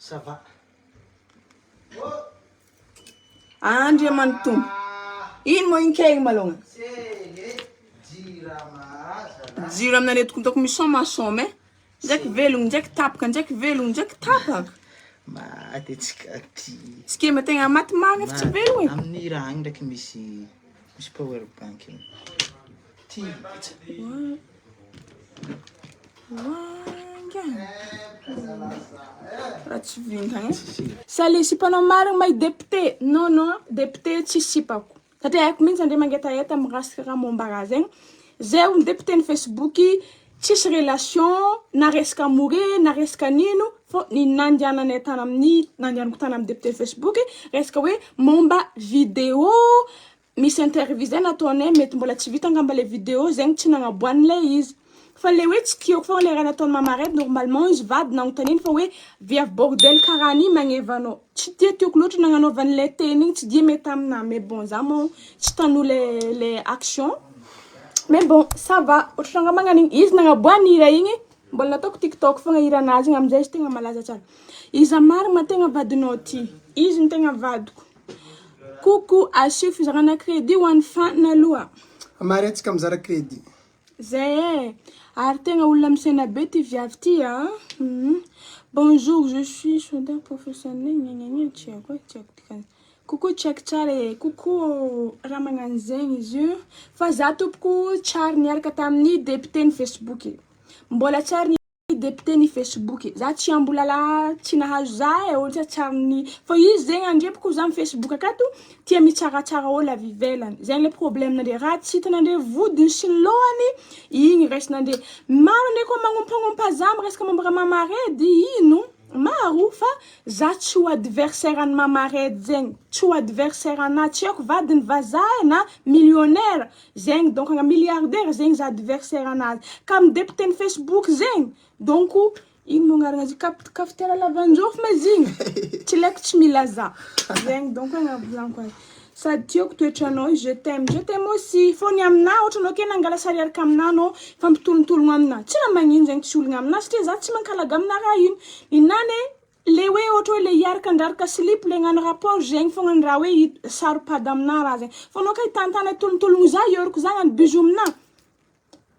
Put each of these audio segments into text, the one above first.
Ça va. Andrea mantum. Ino mo inkegny malonga? Jiro aminareo tokony misômasôma e. Ndraiky velogno, ndraiky tapaka, ndraiky velogno, ndraiky tapaka. Maty atsika ty. Skema tegna maty magna fa tsy velogno e. Amin'ny raha agny ndraiky misy power bank igny. Ty. Raha tsy vintagna e. Sali sipanao marigny may député. Non, non, député tsy sipako. Satria haiko mihitsy andre mangetaheta amin'ny rasika raha momba raha zegny. Zay ho député ny Facebook, tsisy relation, na resaka more, na resaka nino, fô ny nandiananay tany amin'ny, nandianako tany amin'ny député Facebook, resaka hoe momba vidéo, misy interview zay nataonay, mety mbola tsy vita angamba le vidéo, zegny tsy nagnaboahany le izy. Fa le hoe tsy tiako foana le raha nataony mamarety, normalement izy vady nagnotaniny fa hoe viavy bordel karaha ny magnevanao. Tsy tiako loatra nagnanaovany le teny igny, tsy dia mety amina, mais bon, za mo tsy tano le action. Mais bon, ça va. Ohatranga magnan'igny, izy nagnaboahany hira igny, mbola nataoko TikTok fogna hiranazy igny, amizay izy tegna malaza tsara. Izy marina tegna vadinao ty. Izy ny tegna vadiko. Coucou, asio fizarana crédit ho an'ny fanina aloha. Amaretsika mizara crédit. Zay ary tegna olona misena be ty viavy ty a. Bonjour, je suis soudeur professionnel. Tiako tikany. Coucou check tsara e. Coucou raha magnano zegny izy io. Fa za tompoko tsary niaraka tamin'ny député ny Facebook. Mbola tsary ny député ny Facebook. Za tsy ambolala tsy nahazo za e olo tsary ny. Fa izy zegny andrepoko za amin'ny Facebook akato tia mitsaratsara olo avy ivelany. Zegny le problème nandre raha tsy hitanandre vodiny sy ny lohany. Igny resinandre. Maro ane koa magnompagnompa za resaka momba raha mamaredy ino. Maro fa za tsy ho adversaire any mamaredy zegny, tsy ho adversaire ana, tsy ako vadiny vazaha na millionnaire zegny, donc nga milliardaire zegny za adversaire anazy. Ka amin'ny député ny Facebook zegny, donc ino mo agnarana azy cafetière lavanjofo ma zigny, tsy leko tsy milaza zegny, donc nga volaniko azy. Sady tiako toetranao, je t'aime aussi. Fony amina, ohatranao ke nangala sary araka amina anao, fampitolotologno amina. Tsy raha magnino zegny tsy ologna amina, satria za tsy mankalaga amina raha ino. Inany le hoe ohatra hoe le hiaraka andraraka slip le ngano rapport zegny fogna ny raha hoe saropady amina raha zegny. Fa anao ka hitantana tolotologno za, ioroko za ngano bijou amina.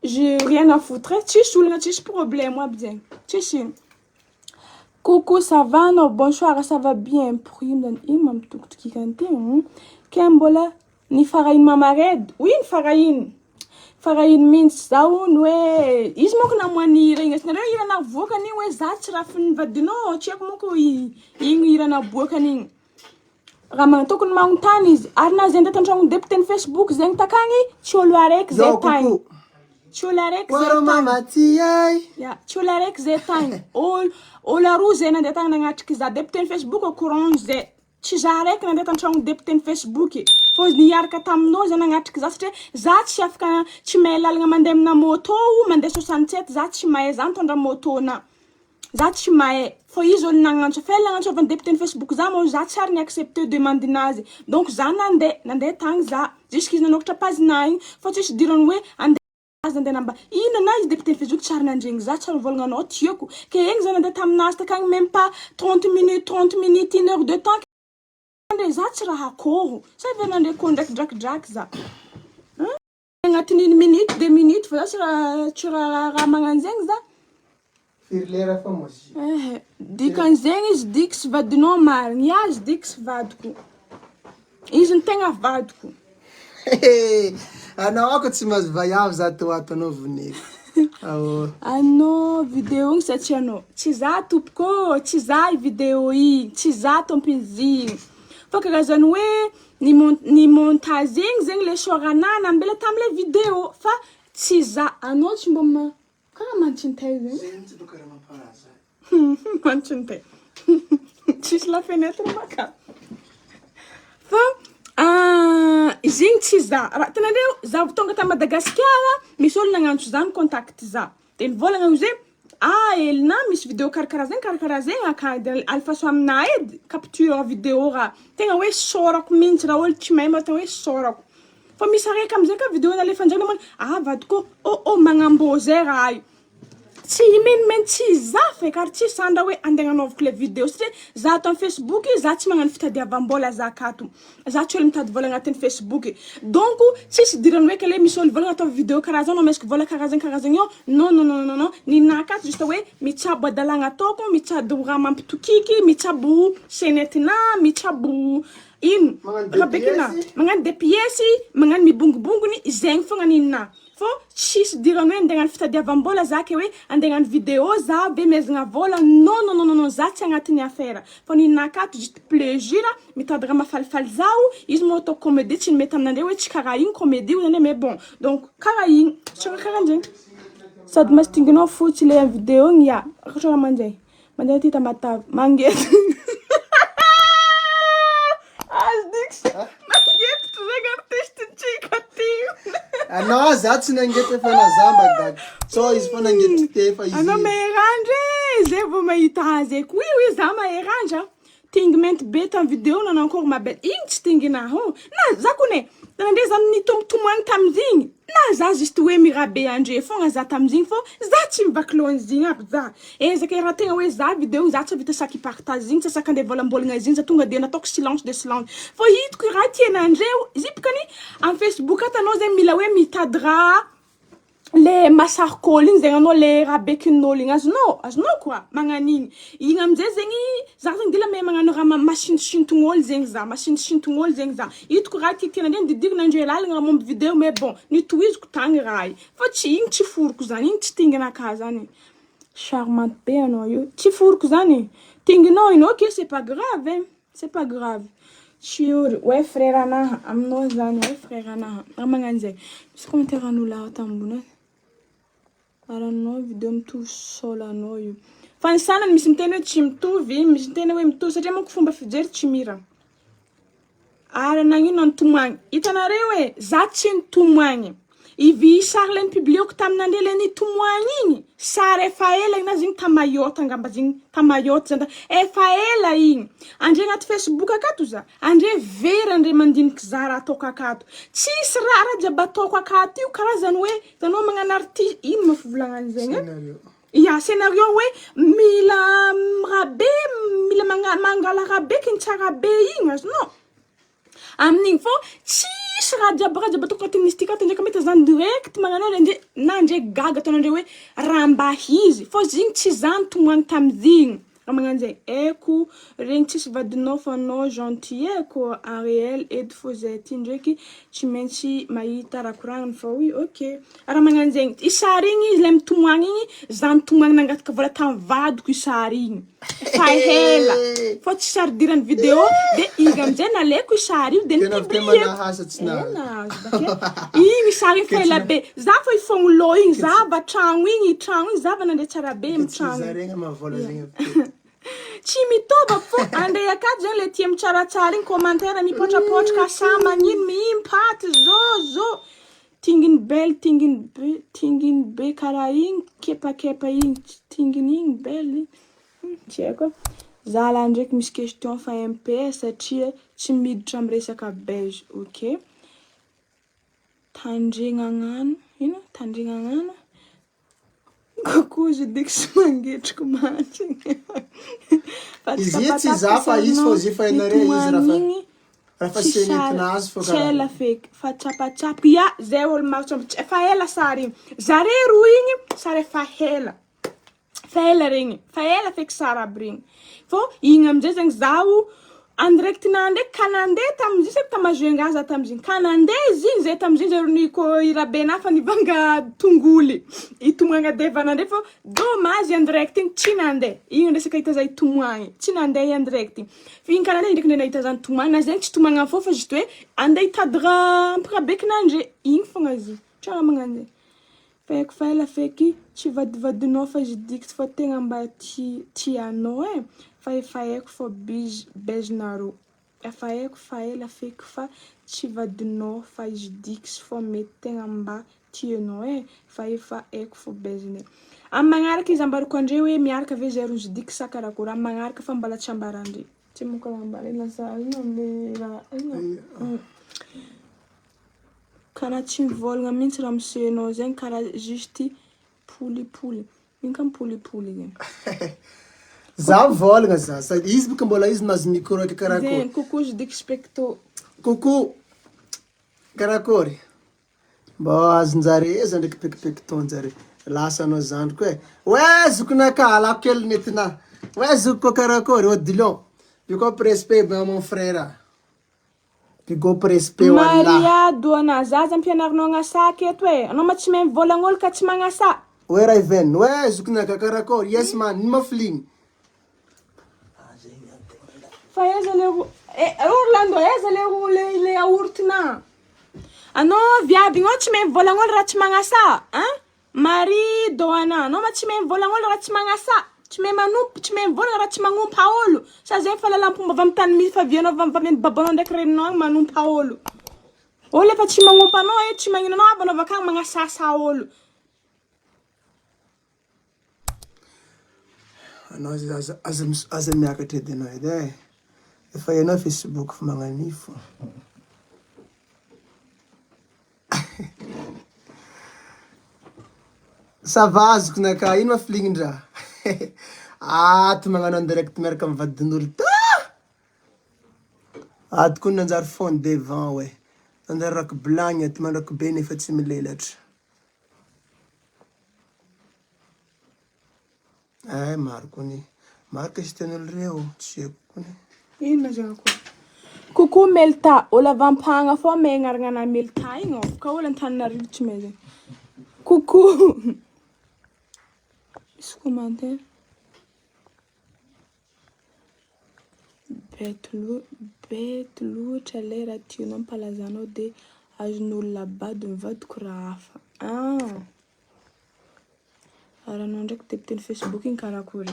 J'ai rien à foutre, tsisy ologna, tsisy problème aby zegny. Tsisy. Coucou, ça va? Non, bonsoir, ça va bien. Prime, il m'a tout qui canté. Kembola, ni farahiny mamaredy. Oui, ny farahiny. Farahiny mintsy zao ny hoe izy moko namoany hira igny. Nareo hira navoakany hoe za tsy rafiny vadinao, tsy haiko moko igny hira naboakany igny. Raha tokony magnontany izy. Ary na zay ndraiky antragno député ny Facebook zegny takagny, tsy olo araiky zay tagny. Tsy olo araiky zay tagny. Mama ty ay. Ya, tsy olo araiky zay tagny. Olo aroa zay nandeha tagny nagnatriky za député ny Facebook au courant zay. Tsy za araiky nandeha tantragno député ny Facebook. Fô niaraka taminao zay nagnatriky za satria za tsy afaka tsy mahay lalagna mandeha amina moto, mandeha 67 za tsy mahay za mitondra moto na. Za tsy mahay. Fô izy olo nagnantso fa nagnantsovany député ny Facebook za mo za tsy ary ni accepter demandinazy. Donc za nandeha tagny za jusqu'izy nanokatra pazina igny fô tsisy dirany hoe andeha namba ino na izy député Facebook tsary nandregny za tsary volagna tiako. Ke egny za nandeha taminazy takagny même pas 30 minutes, 1 heure de temps. Za tsy raha akoho. Sa ve nandre koa ndraiky za. Agnatin'ny 1 minute, 2 minutes, fa za tsy raha magnano zegny za. Firy lera fa mozy. Dikan'zegny izy diky sy vadinao marigny. Izy diky sy vadiko. Izy ny tegna vadiko. Anao ako tsy mahazo vaiavy za to ato anao voneko. Anao vidéo igny sa tsy anao. Tsy za tompoko, tsy za i vidéo igny, tsy za tompizy igny. Fa karazany hoe ny montage igny zegny le soranana ambela tamile vidéo fa tsy za anao tsy mba karaha mantsintay zegny. Zegny tsy do karaha mamparaza. Mantsintay. Tsisy la fenêtre maka. Fa zegny tsy za. Raha tenandreo za tonga ta Madagasikara, misy olo nagnantso za contact za. De nivolagna hoe Elina misy vidéo karakara zegny akagny alfaso amina edy capture vidéo raha tegna hoe sorako mintsy raha olo tsy mahay mata hoe sorako. Fa misy araiky amizay ka vidéo nalefa anjagny vadiko magnambo zay raha io. tsy imenimeny tsy za feky ary tsy sandra hoe andeha hanaovako le vidéo satria za ato amin'ny Facebook za tsy magnano fitadiavam-bola za akato za tsy olo mitady vola agnatin'ny Facebook donc tsisy dirany hoe kale misy olo vola atao vidéo karaha zao no amesiko vola karazany io non ninahy akato juste hoe mitsabo adalagna ataoko mitsabo raha mampitokiky mitsabo senetina mitsabo ino raha bekina magnano DPS magnano mibongobongony zegny fogna ninahy fô tsisy dirany hoe andeha hagnano fitadiavam-bola za ke hoe andeha hagnano vidéo za be mezagna vola non za tsy agnatin'ny affaire fô ninahy akato juste plaisir mitady raha mahafalifaly zaho izy moa ataoko comédie tsy mety aminandre hoe tsy karaha igny comédie zany mais bon donc karaha igny tsara karaha zegny sady mastinginao fotsy le vidéo igny ya raha manjay mandeha ty tamatavy mangety Anao za tsy nangety efa nazamba gaga. So izy fa nangety te fa izy. Anao maherandre zay vao mahita azy eky. Oui za maherandra. Tingimento be ta vidéo na encore mabel. Igny tsy tingina ho. Na za kone. Tanandre za nitomtomagny tamizigny. Na za juste hoe mirabe andre fogna za tamizigny fô za tsy mivaky lohan'izigny aby za. Ezaka raha tegna hoe za vidéo za tsy vita saky partage igny tsy saky andeha volambolagna izigny za tonga de nataoko silence de silence. Fô hitako raha tianandreo zipkany amin'ny Facebook atanao zay mila hoe mitady raha le masarikôly igny zegny anao le raha bekin'olo igny azonao koa magnan'igny igny amizay zegny za zegny dila mahay magnano raha masintosintogn'olo zegny za masintosintogn'olo zegny za hitako raha tiatianandre didignandre lalagna raha momby vidéo mais bon nitohiziko tagny raha io fa tsy igny tsy foroko zany igny tsy tinginaka zany charmante be anao io tsy foroko zany tinginao ino ok c'est pas grave tsy ory ouais frère anaha aminao zany ouais frère anaha raha magnano zay misy commentaire an'olo tambony aranao vidéo mitovy solanao io fa ny sanany misy miteny hoe tsy mitovy misy miteny hoe mitovy satria manko fomba fijery tsy mira aranagny ino antomagny hitanareo hoe za tsy nitomagny ivy sary le nipublieko taminandre le nitomagny igny sary efa ela igny na zigny tamayota angamba zigny tamayota zany efa ela igny andre agnaty Facebook akato za andre very andre mandiniky za raha ataoko akato tsisy raha jiaby ataoko akato io karazany hoe tanao magnano artiste ino mafivolagna zegny ya scénario hoe mila rabe mila mangala rabe ky tsara be igny azonao amin'igny fô tsisy raha jiaby ataoko anaty mystique ato ndraiky mety zany direct magnano andre na andre gaga ataonandre hoe raha mba izy fô zigny tsy zany tomagny tamizigny raha magnano zay eko regny tsisy vadinao fa anao gentil eko en réel edy fô zay ty ndraiky tsy maintsy mahita raha koragniny fa oui ok raha magnano zegny isary igny izy le mitomagny igny za nitomagny nangataka vola tamin'ny vadiko isary igny fa ela fô tsy sary dirany vidéo de igny amizay naleko isary io de igny isary igny fa ela be za fa ifogno lo igny zava tragno igny zava nandre tsara be amy tragno tsy mitôva fô andeha akato zegny le tia mitsaratsara igny commentaire mipotrapotraka sa magnino miimpaty zo tinginy be karaha igny kepakepa igny tinginy igny belle tsy haiko za la ndraiky misy question fa MPS satria tsy miditra amy resaka beige ok tandregnagnano coucou je dis que sy mangetriko mantsy izy tsy za fa izy fô zy fa enare izy raha senetinazy fô ela feky fa tsapatsapa ya zay olo maro efa ela sary igny zare roa igny sary efa ela regny fa ela feky sary aby regny fô igny amizay zegny zaho andirect nande kanande tamizigny sady tamazenga za tamizigny kanande zigny zay tamizigny zay roniko irabe fa nivanga tongoly itomagna devanande fô dommage andirect igny tsy nande igny resaka hita za itomagny tsy nande andirect igny fa igny kanande ndraiky nde nahita za nitomagny na zegny tsy tomagna fô fa juste hoe andeha hitady raha ampirabekinandre igny fogna izy tsara magnano zay fa ela feky tsy vadivadinao fa izy diky fa tegna mba tianao fa efa haiko fô beige-naro efa haiko fa ela feky fa tsy vadinao fa izy diky fô mety tegna mba tianao fa efa haiko fô beige-naro amy magnaraka izy ambarako andre hoe miaraka ave zay rozy diky sa karakôry amy magnaraka fa mbala tsy ambarandre tsy moko ambara ina karaha tsy mivolagna mihitsy raha misehnao zegny karaha juste poly Inka mipolipoly igny. Za volagna za. Sady izy boka mbola izy mahazo micro ake karakory. Zay, coucou je dis que specto. Coucou. Karakory. Mbô azonjare za ndraiky pekipekitaonjare. Lasa anao zandriko e. Ouais, zokonaka alako kely netina. Ouais, zoko karakory Odilon. Io koa respect ba mon frère. Pigo respect wallahi. Maria doana zaza ampianarinao agnasa aketo e. Anao ma tsy mahay mivôlagn'olo ka tsy magnasa. Ouais, Raven. Ouais, zokonaka karakory. Yes man, ny mafligny. Fa eza le Orlando, eza le aortina. Anao viavy igny tsy mahay mivôlagn'olo raha tsy magnasa, hein? Marie doana, anao ma tsy mahay mivôlagn'olo raha tsy magnasa. Tsy mahay manompo, tsy mahay mivôlagna raha tsy magnompa olo. Sa zay fahalalam-pomba avy amin'ny tany misy fa vianao avy amin'ny babanao ndraiky reninao agny manompa olo. Olo efa tsy magnompa anao e, tsy magnino anao avy anao avakagny magnasasa olo. Anao aza miakatra edy anao edy e. Efa ianao Facebook fa magnanifo. Ça va zokonaka, ino maflignin-draha? Ato magnano en direct miaraka amin'ny vadin'olo ta. Ato koa nanjary fond devant we. Nanjary rako blagny ato mandrako be nefa tsy milelatra. Maro kony. Maro ka ten'olo reo, tsy haiko kony. Ino zay ako? Coucou Melta, olo avampagna fô may agnarana Melta igny ô. Ka olo Antananarivo tsy may zay. Coucou. Misy commentaire. Bête loatra lay raha tianao ampalazanao de azon'olona bady mivadiko raha hafa. Aranao ndraiky depiten'ny Facebook igny karakory.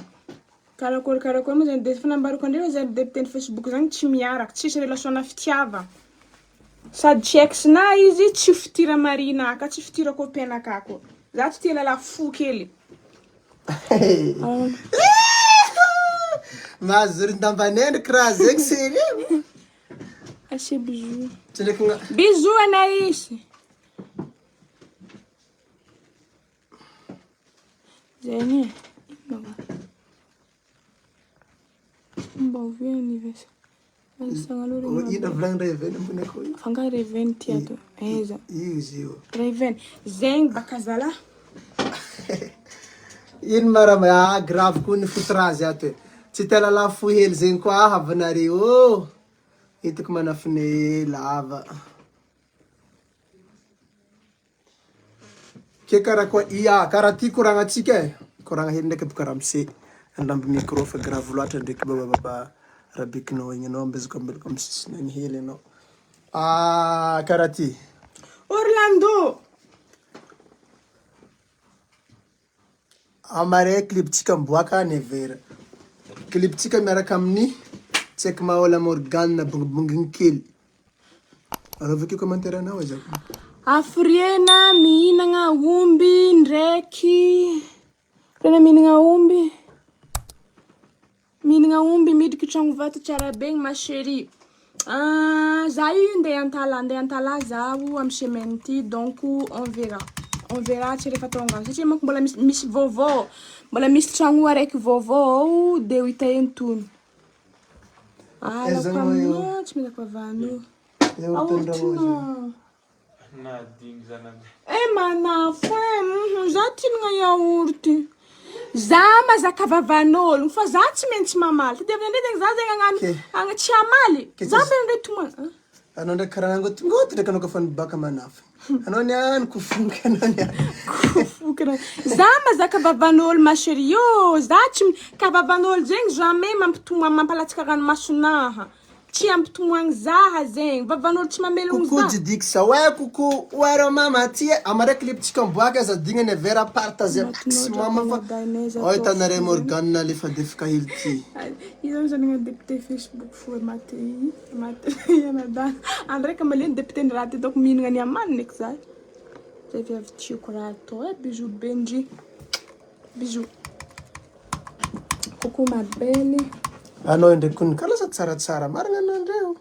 Karakory moa zany de fanambarako andreo zany depiten'ny Facebook zany tsy miaraka, tsisy relation fitiava. Sady tsy ex-na izy, tsy fitira marina ka, tsy fitira copain-na kako. Za tsy tia lala fo kely. Mazory ndambanendriky raha zegny sérieux. Assez bisous. Tsindraiky Bisous Anaïs. Zany mba ovy anniversaire. ina volagny Raven ambony akao io. Fanga Raven tiato. Eza. Izy io. Raven. Zegny baka zala. Ino marama grave koa ny fotorazy ato e. Tsy tela lafo hely zegny koa havanareo. Hitako manafine lava. Ke karaha ty koragna atsika e. Koragna hely ndraiky boka ramse. Andamby micro fa grave loatra ndraiky bababa rabekinao igny anao mbeziko ambelako amin'ny sisiny agny hely anao. Karaha ty. Orlando. Amare cliptsika miboaka nevera. Cliptsika miaraka amin'ny tsy haiko mahola Morgane bongibonginy kely. Arovako commentaire anao ezako. Afriena mihinagna omby ndraiky. Afriena mihinagna omby. Mihinagna omby miditra tragno vato tsara be ma chérie. Za io andeha antala zaho amin'ny semaine ty donc on verra. On verra tsy rehefa tonga. Satria manko mbola misy vaovao. Mbola misy tragno araiky vaovao ao de ho hita entony. Alako aminao tsy mizaka vanio. Manafo za tinagna yaourt. Za mazaka vavan'olo fa za tsy maintsy mamaly. Ty avy ndray za zegny agnano tsy amaly. Za ndray tomana. Anao ndraiky karaha ngotingoty ndraiky anao kafa nibaka manafy. Anao niany kofoky anao niany. Kofoky. Za mazaka vavan'olo ma chérie. Yo, za tsy ka vavan'olo zegny jamais mampalatsaka ranomasonaha. Tsy ampitomoagny zaha zegny. Vavan'olo tsy mamelogno za. Coucou Didix sa ouais coucou. Ouais ro mama ty amare cliptsika miboaka aza dignany vera partager maximum fa. Oi tanare Morgane lefa defaka hely ty. Izo zany député Facebook fo maty yanadana. Andraika maleny député raha ty donc mihinagna ny amany neky za. Zay viavy tiako raha atao bisous Benji. Bisous. Coucou ma belle. Anao ndraiky kony kalasa tsaratsara marina anandreo.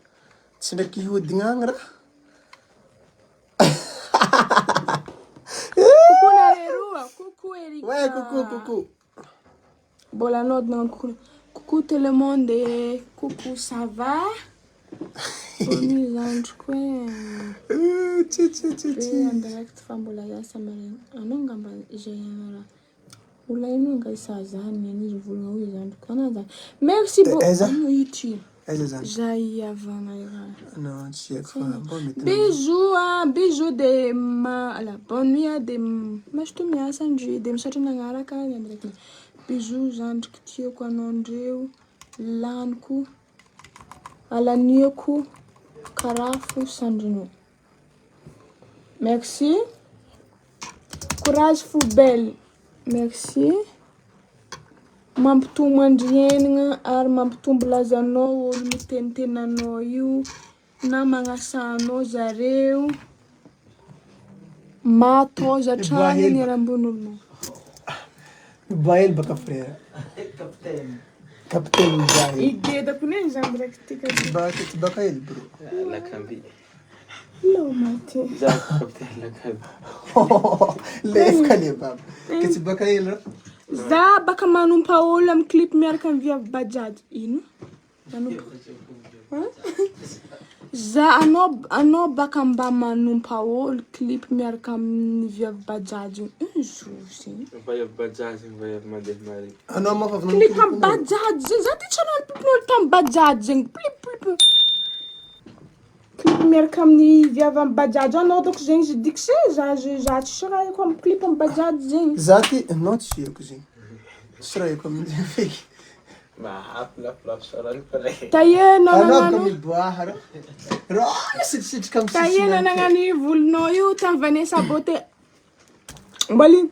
Tsy ndraiky hihodigna agny raha. Coucou Nareroa, coucou Erika. Ouais, coucou. Bon, la note dans coucou tout le monde. Coucou, ça va? Bonne nuit, quoi. En direct, fambola ya samarin. Anonga mba jayara. Ulainonga isazani ni vulunga wizandu kanaza. Merci beaucoup. Iti. Jaya vanaira. Non, tu es quoi? Bisous de ma la bonne nuit de mas tu me sanji de msatu nangara ka direct. Bisous zandu kitio kwa nondreu lanku ala nioku karafu sandino. Merci. Courage Foubelle. Merci. Mampitombo andrienina ary mampitombo lazanao olo mitenitenanao io na magnasanao zareo matoza trano ny arambon'olonao. Mibael baka frère. Capitaine Mibael. Igedako neny zany raiky tika. Ty baka hely bro. Lakambi. Lo mate. Capitaine Lakambi. Lefka le baba. Ke ty baka hely ra? Za baka manompa olo amin'ny clip miaraka amin'ny viavy bajaj. Ino? Manompa. Za anao baka mba manompa olo clip miaraka amin'ny viavy bajaj. Jour zegny. Viavy bajaj, viavy mandeha mare. Anao ma fa Clip amin'ny bajaj zegny. Za ty tsanao pipin'olo tamin'ny bajaj zegny. Plip. Clip miaraka amin'ny viavy amin'ny bajaj. Anao doko zegny je dis que za tsy sirahiko amin'ny clip amin'ny bajaj zegny. Za ty non tsy haiko zegny. Sirahiko amin'ny fake. Lafo sarany pare. Taye Anao ka miboaha ra. Ra sitrisitrika amin'ny Taye nanangany volonao io tamin'ny Vanessa Beauté. Mbali.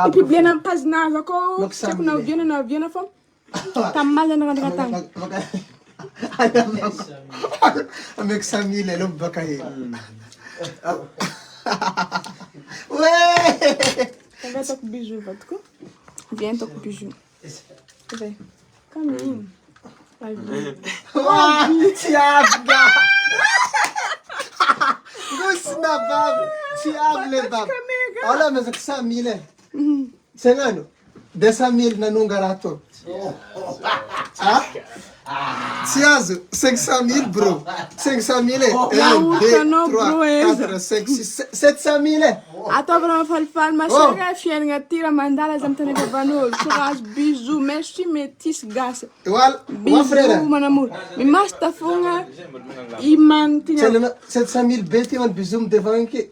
Ipibliana amin'ny pazinazy akao. Tiako na viana fô. Tamin'ny mazy nanangana tagna. Avec Samil, elle est baka hely. Ouais! Viens toco bijou, vatko. Viens toco bijou. Vai. Caminho. Vai vir. Tiago! Gosna bab! Tiago le bab! Olha, mas que Samil é? Sengano? De Samil na nungarato. Tiazo, 500 000 bro. 500 000 é 1, 2, 3, 4, 5, 6, 700 000 é. Ataovana mafalifaly masaka fiainagna ty raha mandala za mitany vavan'olo. Courage, bisous, merci métis gasy. Bisous manamora. Mimasta fogna imany ty. 700 000 bety man bisous me devant aqui.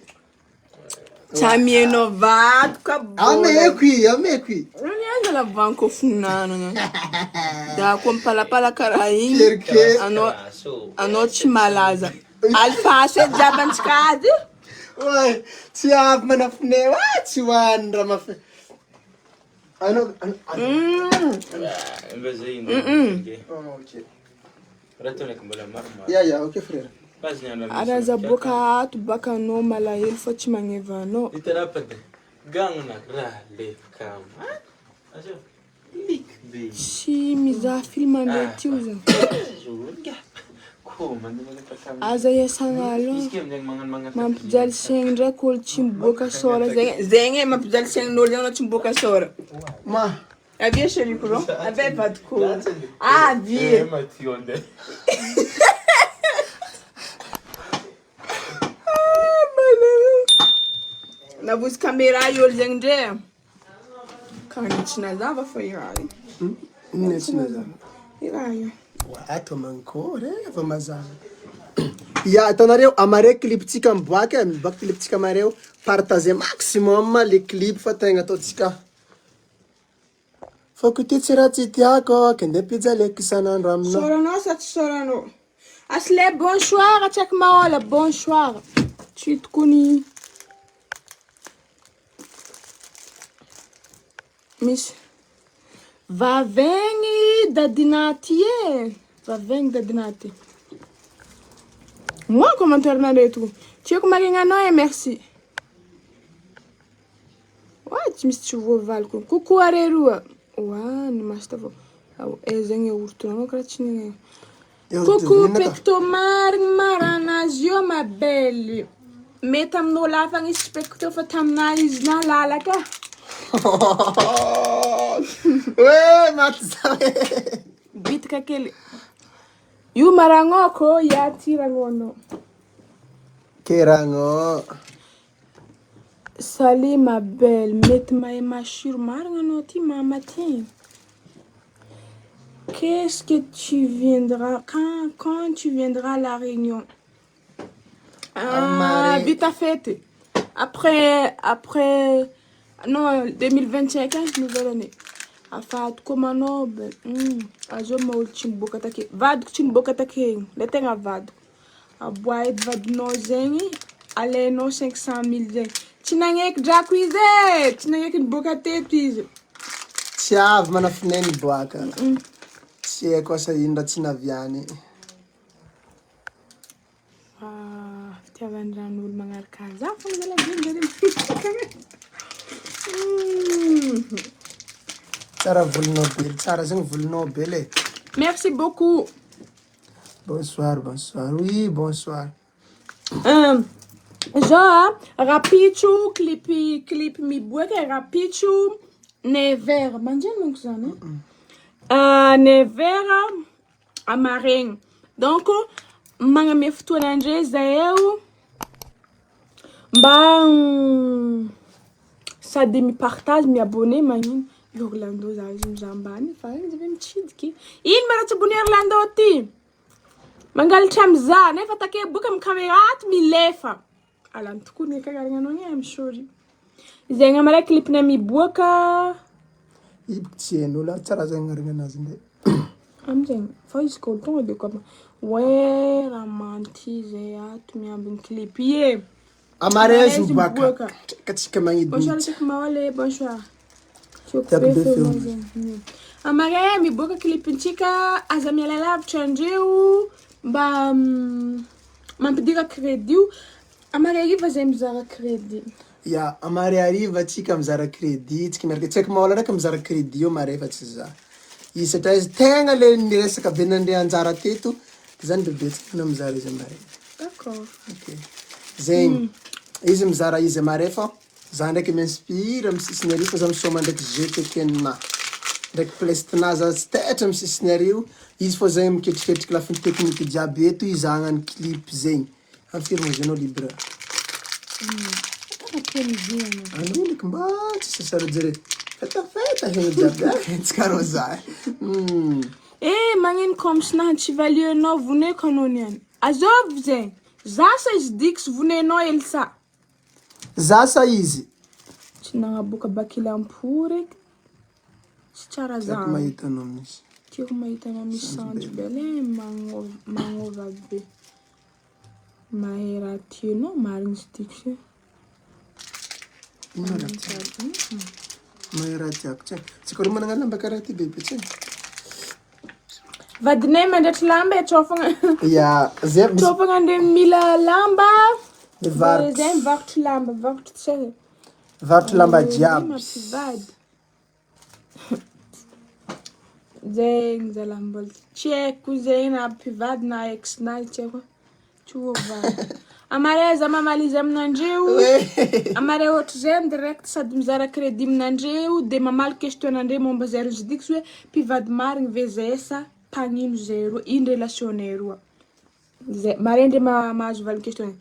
Tamienao vadoka Ameko. Nianza la banco funana. Da kwa mpalapala karaha igny. Anao tsy malaza. Alfaso e jiaby antsikady. Oi, tsy avy manafine. Tsy hoaniny raha mafe. Anao. Ok. Ya, ok frère. Araza boka ato baka anao malahelo fa tsy magneva anao. Itanapady gagnana raha lefika. Tsy mizaha film andeha tio zany. Aza iasana aloha. Mampijaly saigny ndraiky olo tsy miboaka sora zegny. Zegny e mampijaly saignin'olo zegny anao tsy miboaka sora. Ma. Avia chéri kuro. Avia vadiko. Avia. Navozy caméra io olo zegny ndre. Kanitsy nazava fa iraha io. Nitsy nazava. Iraha io. Ato mankôry efa mazava. Ya, hitanareo amare cliptsika miboaka, miboaka cliptsika amareo, partager maximum les clips fa tegna ataotsika. Fa ko ty tsy raha tsy tiako, ke ndeha pijaleko isan'andro aminao. Soranao sa tsy soranao? Asle bonsoir, tsaiky mahola bonsoir. Tsy hitako ny misy vavegny dadinaty e. Vavegny dadinaty. Moi commentaire nareto. Tiako magnina anao e merci. Tsy misy tsy voavaliko. Coucou areroa. Ny master vo. Zegny urtonao karaha tsy ny. Coucou pectomar maranazy io ma belle. Mety amin'olo hafa gny specto fa taminahy izy nalalaka. Oe maty za Bitika kely. Io maragnoko ya ty ragnono. Keragno. Salut ma belle, mety mahay masiro marina anao ty mama ty. Qu'est-ce que tu viendras quand tu viendras à la Réunion? Vite à fête. Après non 2025 nouvelle année. Afat komano be. Azo maul chimboka take. Vadiko chimboka take. Le tegna vadiko. Aboaid vadinao zegny, alainao 500,000 zegny. Tsy nagneky drako izy e! Tsy nagneky niboaka teto izy. Tsy avy manafinay niboaka. Tsy haiko asa ino raha tsy naviany. Fitiavan-dran'olo magnaraka za fogna zala zany. Tsara volinao be, tsara zegny volinao be le. Merci beaucoup. Bonsoir. Oui, bonsoir. Zao rapicho clip miboaka rapicho nevera. Manjany monko zany. Nevera amaregny. Donc magname fotoanandre zahay mba sady mipartage miabone magnino Orlando za izy mizambany fa izy ave mitsidiky. Ino ma raha tsy abonné Orlando ty? Mangalatra mizaha nefa take boka amin'ny caméra milefa. Alany tokoa ny kagaragna anao ny I'm sorry. Zegny amara clipna miboaka. Ibiko tsy hain'olo tsara zegny agnarana anazy ndray. Amizegny fa izy ko tonga de comme ouais ramanty zay ato miambiny clip ye. Amarez miboaka. Katsika magnidy. Bonsoir c'est comment allez bonsoir. Tapos Amare miboaka clipintsika aza miala lavitra andreo mba mampidira crédit. Amare ariva zay mizara crédit. Ya, amare ariva atsika mizara crédit, tsika miaraka tsy haiko mahola ndraiky mizara crédit io mare fa tsy za. Izy satria izy tegna le niresaka be nandre anjara teto, zany bebe tsika mizara izy amare. D'accord. Ok. Zegny izy mizara izy amare fa za ndraiky m'inspire amin'ny sisiny arivo fa za misoma ndraiky GTK-na ndraiky playlist-na za tsy taitra amin'ny sisiny arivo izy fô zegny miketriketriky lafiny tekniky jiaby eto izy agnano clip zegny amin'ny firmozenao libre. Ano ndraiky mba tsy sasara jere fetafeta hegny jiaby tsy karaha za. Magnino comme sinaha tsy valianao voneko anao niany. Azovy zegny. Zasa izy dix vonenao Elsa. Zasa izy. Tsy nagnaboaka bakilampory. Tsy tsara Tiako zany. mahita anao misy. Tiako mahita anao misy sanjo bele magnova be. Mahay raha tianao marigny izy dix. Mahay raha tiako tsy haiko. Tsy koa manana lamba karaha ty bebe tsy haiko. Vadinay mandratry lamba tsofagna. Ya, zay Tsofagna andre mila lamba. mivarotra. Zay mivarotry lamba, mivarotry tsay. Varotra lamba jiaby. Mampivady. Zegny zala mbola tsy haiko zegny na mpivady na ex-nazy tsy haiko. Tsy ovady. Amare za mamalizy aminandreo. Amare ohatra zay direct sady mizara crédit aminandreo de mamaly questionandreo momba zay izy dix hoe mpivady marigny ve zay sa mpagnino zay roa ino relationnaire roa. Zay mare ndre mahazo valy question.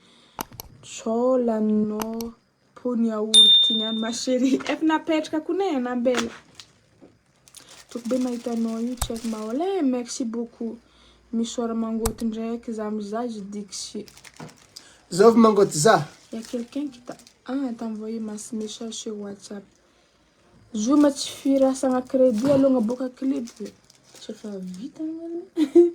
Sao laninao pony yaourt niany ma chérie. Efa napetraka konay anambela. Toko be mahitanao io tsy haiko mahola. Merci beaucoup. Misora mangoty ndraiky za mizaha izy dixy. Zovy mangoty za. Il y a quelqu'un qui t'a envoyé ma message sur WhatsApp. Zuma tsy firasagna crédit alonga boka clip. Tsy fa vita ngani.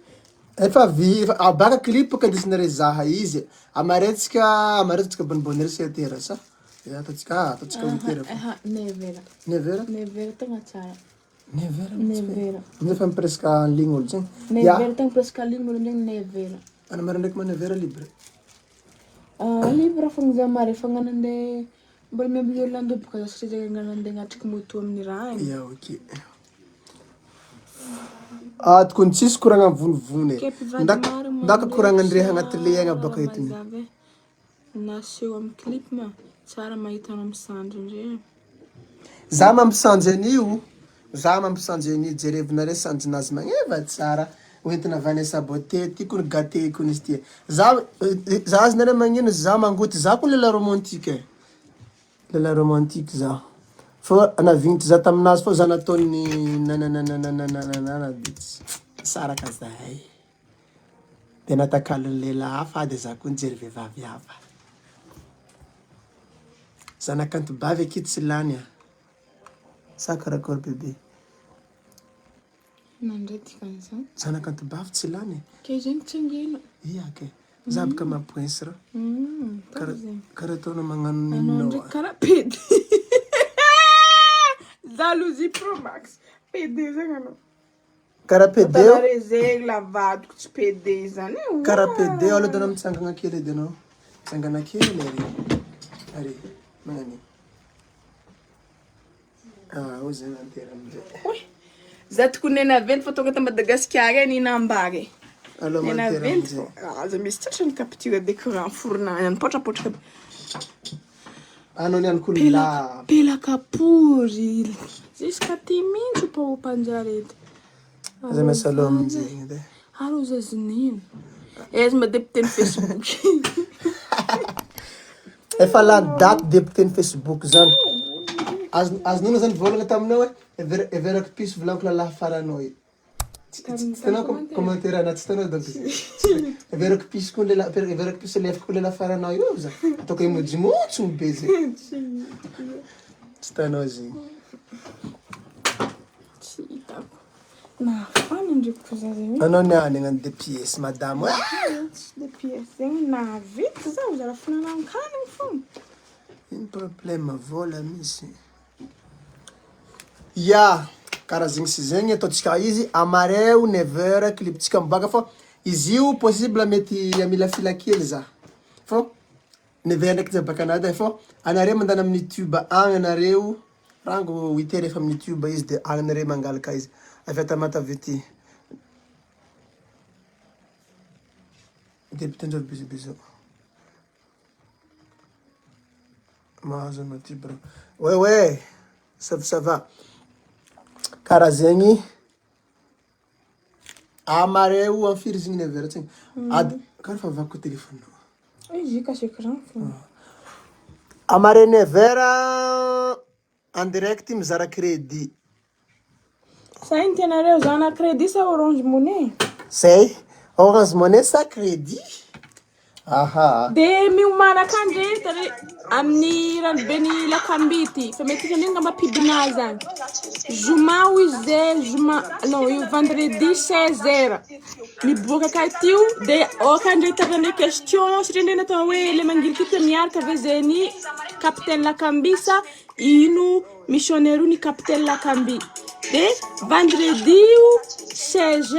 Efa abaka clip ka desinare zaha izy. Amaretsika bonbonnerie setera sa. Ya atatsika witera. Nevera. Nevera. Nevera tagna tsara. Nevera. Nevera. Nefa presque en ligne olo zegny. Nevera tagna presque en ligne olo zegny nevera. Ana mara ndraiky ma nevera libre. Libre fogna za mare fagnanande mbola miambiny Orlando boka za satria zegny agnanande agnatriky moto amin'ny raha igny. Ya ok. Tokony tsisy koragna vonivony. Ndaka koragna andre agnaty le agna baka etiny. Naseho amin'ny clip ma tsara mahita anao misandry ndre. za mampisanjy an'io jerevinareo sanjinazy magneva tsara oentina avy any sabote ty kony gâté kony izy ty za azy nareo magnino za mangoty za koa lela romantique lela romantique za fô navignitry za taminazy fô za nataony nananananananana bitsy saraka zahay de natakalony lehilahy hafa de za koa nijery vehivavy hafa zanakanto bavy aky tsy lany a sa karakory bebe Nandray dikan'izany. zanakanto bavy tsy lany Ke zegny tsangena. ia ke za baka mapointsy ra Karaha zegny. karaha ataonao magnano Anao ninao ndraiky karaha PD. Jalousie Pro Max. PD zegny anao. karaha PD Tanare zegny lavadiko tsy PD zany. karaha PD aloha danao mitsangana kely edy anao mitsangana kely ary magnani o zegny antera amizay Oi. Za tokony nenaventy fa tonga ta Madagasikara any inambary. aloha mantera Nenaventy amizay fô. Aza misy tratra capture d'écran fourna any potrapotra. anao niany koly la Pelaka pory. Jusqu'à timintsy po panjarety. za masalo amizay edy Aro zazinino. Ez madepite ny Facebook. efa lany daty député ny Facebook zany azonona zany volagna taminao hoe everako piso volaniko lalahy faranao io tsy tanao commentaire anaty tsy tanao donc everako piso koa lela everako piso lefako koa lela faranao io za ataoko emojimotsony be zegny tsy tanao zegny Tsy hitako. Nafana ndraiky ko za zegny. anao niany agnano de pièce madame Tsy de pièce zegny navity zaho zara finanankaniny fogna. ino problème vola misy ya karaha zegny sy zegny ataotsika izy amareo 9h cliptsika miboaka fô izy io possible mety amila fila kely za fô 9h ndraiky za baka anady fô anareo mandana amin'ny YouTube agny anareo rango 8h efa amin'ny YouTube izy de agny anareo mangalaka izy avy atamata avy ety député ndrao biso mahazo anao ty bro ouais ça va karaha zegny amareo amy firy zegny 9h tsegny ady karaha fa vakiko téléphone Izy cache écran fogna. amareo 9h en direct mizara crédit Sa iny tianareo zana crédit sa Orange Money? zay Orange Money sa crédit aha De miomana kandretare amin'ny ranobeny lakambity. Fa mety kaniny ngamba pidina zany. Zoma izy zay zoma non io vendredi 16h. Miboaka ka tio de okandretare question satria ndray natao hoe le mangilitry miaraka ve zeny capitaine Lakambisa ino missionnaire ni capitaine Lakambi. De vendredi 16h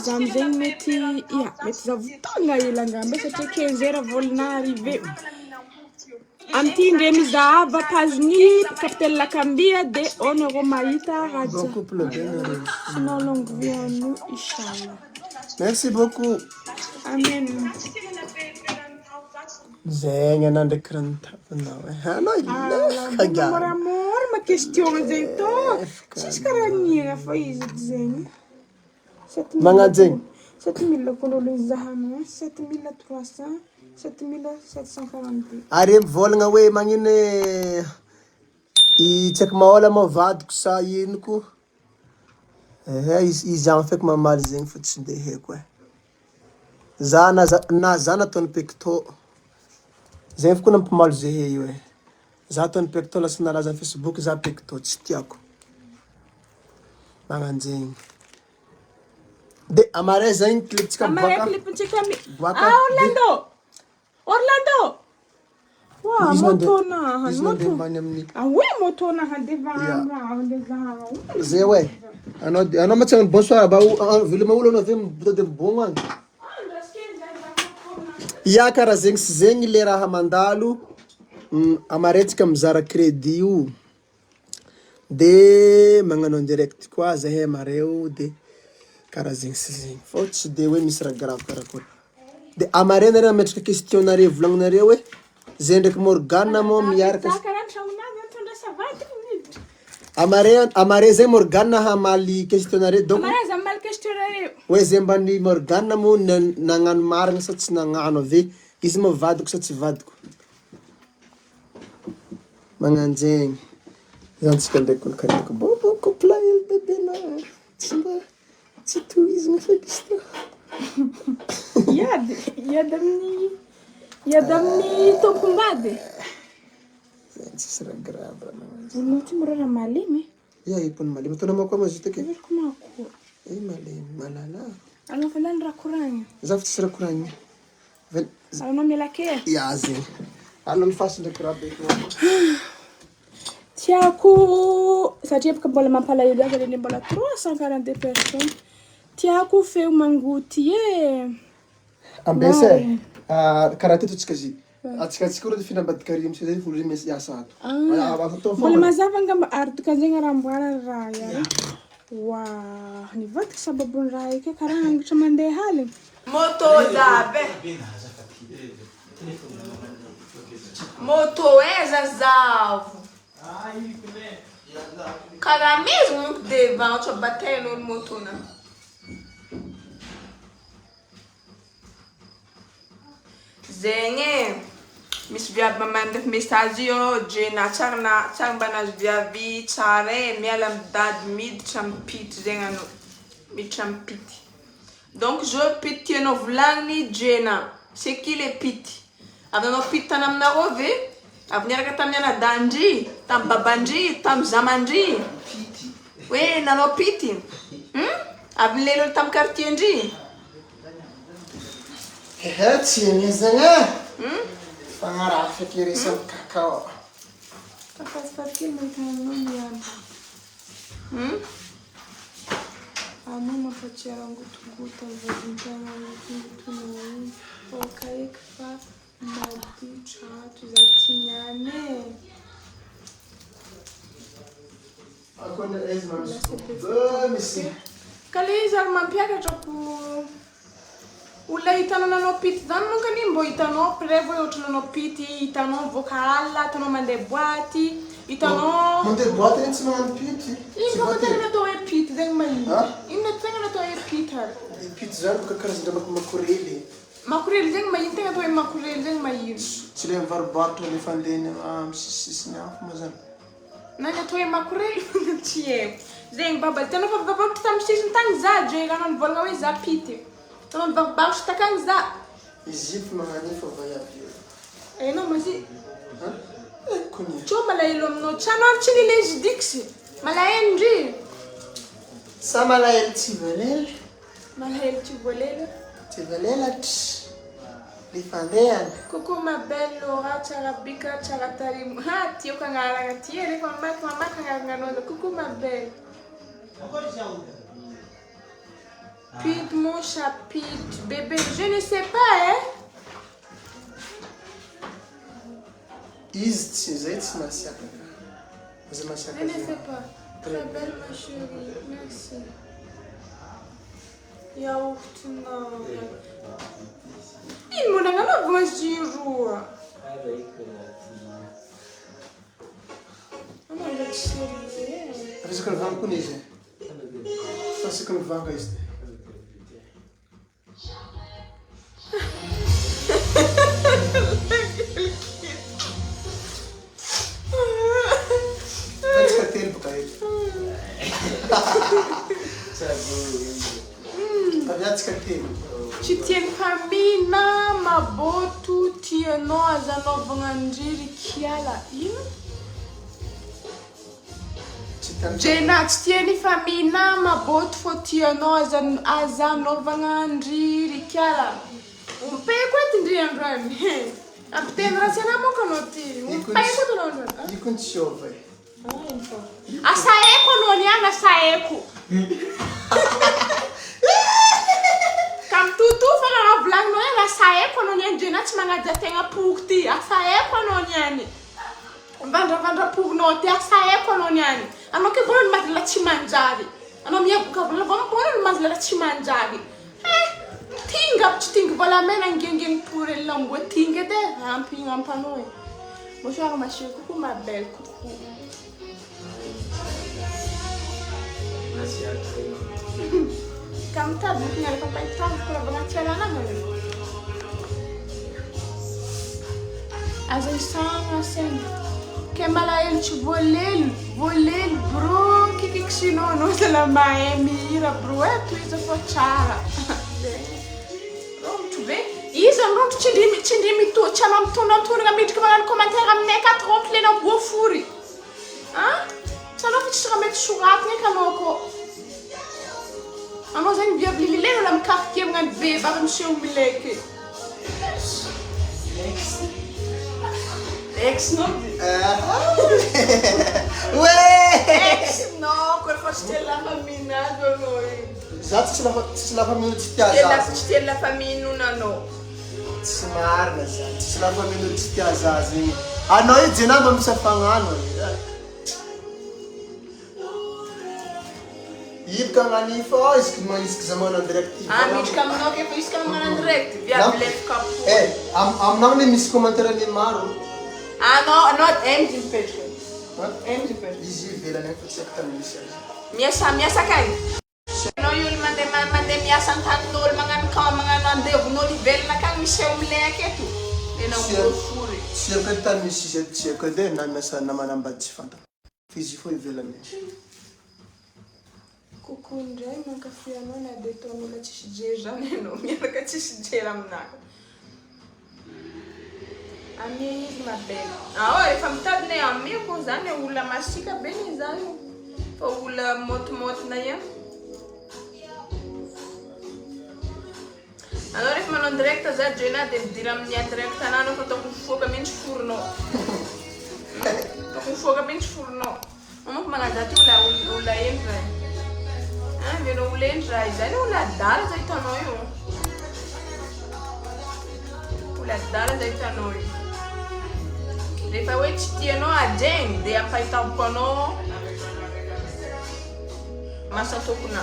zany zegny mety mety zavotanga hela ngamba satria 15h volana arrivé. Amty ndre mizahava page-ny capitaine Lakambia de on euro mahita raja. couple bien Sinon longue vie à nous, Inch'Allah. merci beaucoup Amen. zegny anao ndraiky raha nitapanao anao ileka gary Moramora ma question zegny to. Tsisy karaha nira fa izy zegny. magnano zegny 7000 kololo zahana 7300 7742. ary mivolagna hoe magnino i tsy haiko mahola moa vadiko sa inoko izy agny feky mamaly zegny fa tsy de haiko za na za nataony pecto zegny fa koa nampimalo zehe io za ataony pecto lasa nalaza amin'ny Facebook za pecto tsy tiako magnano zegny de amare zegny cliptsika Amare miboaka clipintsika mi. Boaka. Orlando. Wow, izy motona. izy mandeha mbany amin'ny Ah oui, motona handeva raha. zay hoe anao matsagna bonsoir ba veloma olo anao ave mitady mibogno agny ya karaha zegny sy zegny le raha mandalo amaretsika mizara crédit io de magnano en direct koa zahay amareo de karaha zegny sy zegny fô tsy de hoe misy raha grave karakory de amare nareo ametraka question nareo volagninareo hoe zay ndraiky Morgane mo miaraka Karaha tragnon'azy antsandra savady. Amare zay Morgane hamaly questionnaire donc Amara za mal questionnaire. hoe zay mbany Morgane mo nagnano marina sa tsy nagnano ave izy mo vadiko sa tsy vadiko magnanjegny zantsika ndraiky olokadiko bobo couple hely bebe na tsy mba tsy tohizina feky Iady amin'ny tompom-bady. zany tsisy raha grave Mo ty morara malemy. ia ipony malemy ataonao koa mazy take Mako. malemy malala Allo falan raha koragna. zavy tsisy raha koragny Allo miala kely. ia zegny allo mifasy ndraiky raha be Tiako satria baka mbola mampalahelo azy le mbola 342 personnes. Tiako feo mangoty ambese karaha teto tsika zy atsika olo finambadika rimy zay volo mesy iasa ato Mbola mazava ngamba artika zegny ramboana raha ya. Wow, ni vatika sababony raha ike karaha angotra mandeha haly. Moto zabe. Moto zazavo. Karaha mesmo muito devant, deixa eu bater no moto não. Zegny misy viavy mamandry message io jena tsara mbanazy viavy tsara miala midady miditra mipity zegny anao miditra mipity donc je pity tianao volagniny jena c'est qui le pity avy nanao pity tany aminareo ve avy niaraka tamin'ny anadandry tamin'ny babandry tamin'ny zamandry hoe nanao pity avy nilelo tamin'ny quartier-ndry tsy zegny fagnaraha feky resany kakao Kafasikely mahitano niany. Anao mampatsiaro angotogoto avadintana angotogotonao okaiky fa maditra ato za tsy niany misy kale izy ary mampiakatra ko olona hitanao nanao pity zany monkany mbo hitanao preuve hoe ohatra nanao pity hitanao mivoaka alina hitanao mandeha boaty hitanao mandeha boaty eny tsy magnano pity ino fa tegna natao hoe pity zegny mahino ino tegna natao hoe pity ary pity zany boka karazana makorely makorely zegny mahino tegna atao hoe makorely zegny mahino tsy le mivarobarotra le fandehany misisisiny hafa ma zany nany atao hoe makorely tsy haiko zegny baba hitanao fa mivarobarotra tamin'ny sisiny tagny za jena anao nivolagna hoe za pity tanao mivarobarotra takagny za izy io magnano fa vaiavy enao mazy kony tsô malahelo aminao trano ary tsy nilezidiksy malahelo ndry sa malahelo tsy valely malahelo tsy voalelo tsy valelatry le fandehany coucou ma belle Laura tsara bika tsara tarimo ha tiako agnaragna ty rehefa mamaky agnaragnanao coucou ma belle Pete mon chapitre bébé je ne sais pas izy tsy zay tsy masiaka za masiaka je ne sais pas très belle ma chérie merci yaourtinao ino moa nagnanaovagna azy roa anao tsy série resaka nivanga kony izy fasaka nivanga izy Tsy tiany famille na maboto tianao azanaovagna andriry kiala ino? Jena tsy tiany famille na maboto fô tianao azanaovagna andriry kiala umpeko etindri androany ampiteny raha siana moka anao ty umpeko to androany iko tsy ova asaeko anao niany asaeko kamtutu fana avlagno ela asaeko anao niany jena tsy magnaja tegna poky ty asaeko anao niany vandravandra pokinao ty asaeko anao niany anao ke bona mazy la tsy manjary anao miaboka volavona bona mazy la tsy manjary tinga tsy tinga volamena ngengeng pour elle lambo tinga de ampinampanao bonsoir ma chérie coucou ma belle coucou Kamu tahu punya papai tahu kalau banyak celana mana? Azai sana sen. Kembala el chubolel, volel bro, que xinono se la maemira bro, tu isso for chara. Pronto, vê? Isso não tindimi tu, chamam tu não tu ngamit que vai comentar am neka tronc le não boa furi. Ah? Só não fiz chamet churat nem canoko. Amos en viable mileno lam quartier ngan be ba monsieur mileke. Ex no? Ex no, quel foste la famiglia noi. Esatto, se la famiglia ci ti C'è la famiglia no. Smarna, se la famiglia ci ti azazi. A noi ginando mi sa fangano. Iep kan ani fo is zaman direct. Mich kam no che poi scamano direct, via blef capo. Am nam ne mis commentaire ni maru. No, not empty page. Empty page. Easy vela ne sector ni sia. Miasa kai. No yun mande miasa tanol mga nande no livel na kang miseu mleke tu. Ena un furi. Sia ketan ni sia ke de na mesa na manamba tsifanta. Fizi foi vela ne. Kukundrai makafiano na detono la chisjeja neno miaka chisjera mnaka. Ami is mabel. Ora famtad ne ami ko zane ula masika beni zane. Po ula mot na ya. Allora if non diretta za gena del diram nia diretta nano ko to ku foga min furno. To ku foga min furno. Amo mga dati ula entra. Vino ulentra, zani ula dara za itanoyo. Ula dara za itanoyo. Defa wech tieno a jeng, de apaita ukono. Masato kuna.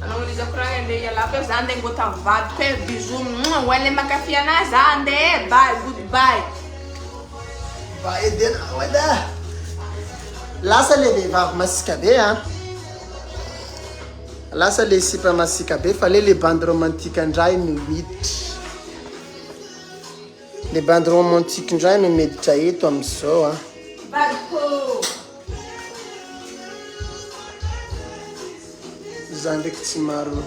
Ano uliza kuranga nde ya lape zande ngota vad pe bizu wale makafia na zande bye goodbye. Bye then wada. Lasa le vevavy masika be lasa le sipa masika be fa le bandes romantiques andray no miditra le bandes romantiques ndray no miditra eto amizao za ndraiky tsy maro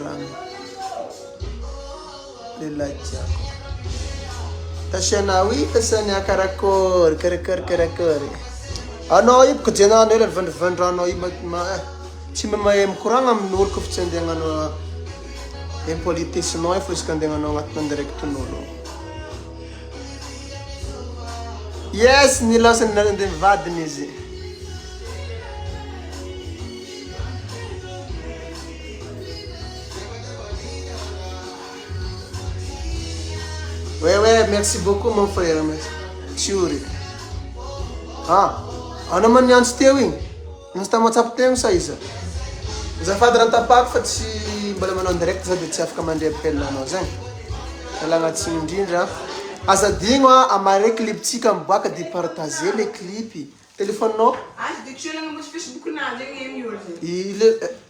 rano le latiako Tasiana wi tasanya karakor. Ano ip ko jena no le vandrano i ma tsy mahay mikoragna amin'olo ko tsy andegnano impolitisme fo skandegnano agnaty direct n'olo. Yes, ni lasa nande vadiny izy. Ouais, merci beaucoup mon frère. Tchuri. Ano man yan si Tewing? Nasta WhatsApp tayong sa isa. Zafady raha tapaky fa tsy mbola manao direct za dia tsy afaka mandray appel anao zany. Alagnatsiny indrindra. Azadigno amare cliptsika miboaka dia partager le clip. Téléphone-nao? Dia kishilanga mo sa Facebook na dyan ngayon yun.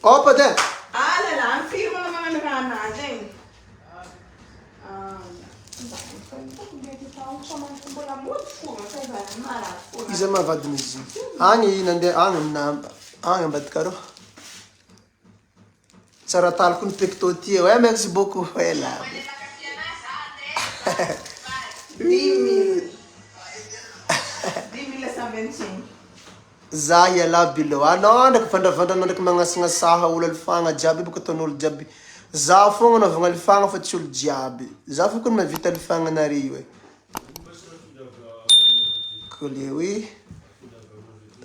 Opa din. Lala, ang firma na mga naghana dyan. Iza mavadiny izy. Agny nandeha agny ambadika rô. Tsara taloko ny pecto ty. Ouais, merci beaucoup. Ela. 10,125. Za iala bilo. Anao ndraiky vandravandranao ndraiky magnasagnasaha olo alifagna jiaby boko ataon'olo jiaby. Za fogna anaovagna alifagna fa tsy olo jiaby. Za foko ny mavita alifagna anareo e. Kole hoe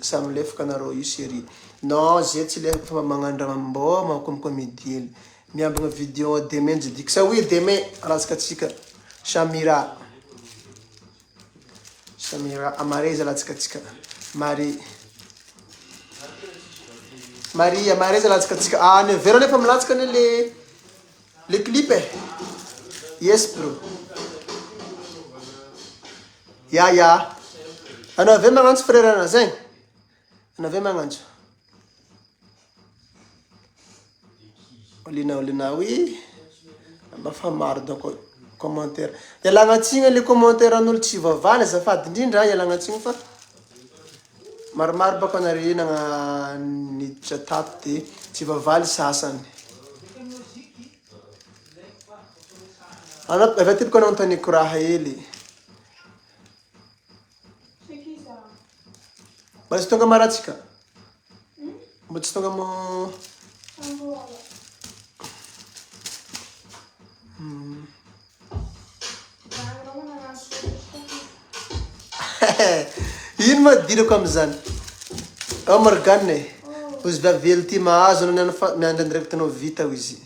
samy lefaka anareo io série. Non, zay tsy lefaka fa magnandrama mbô manko comédie. Miambagna vidéo demain jidiky. Sa oui demain alatsaka atsika Samira. Samira amare izy alatsaka atsika. Marie izy alatsaka atsika. Ne vera nefa milatsaka le clip e. Yes bro. Ya. Anao ave magnantso frère ana zegny? Anao ave magnantso? Olina oui. Mba fa maro donc commentaire. Ialagna tsigny le commentaire an'olo tsy vavany azafady indrindra ialagna tsigny fa maromaro baka nare niditra tato de tsy vavaly sasany. Anao avy aty baka anao antoniko raha hely. Mba tsy tonga maratsika? Mba tsy tonga mo... Ino ma dirako am'zany? Morgane, ozy vavely ty mahazo anao miandra ndraiky tanao vita ho izy.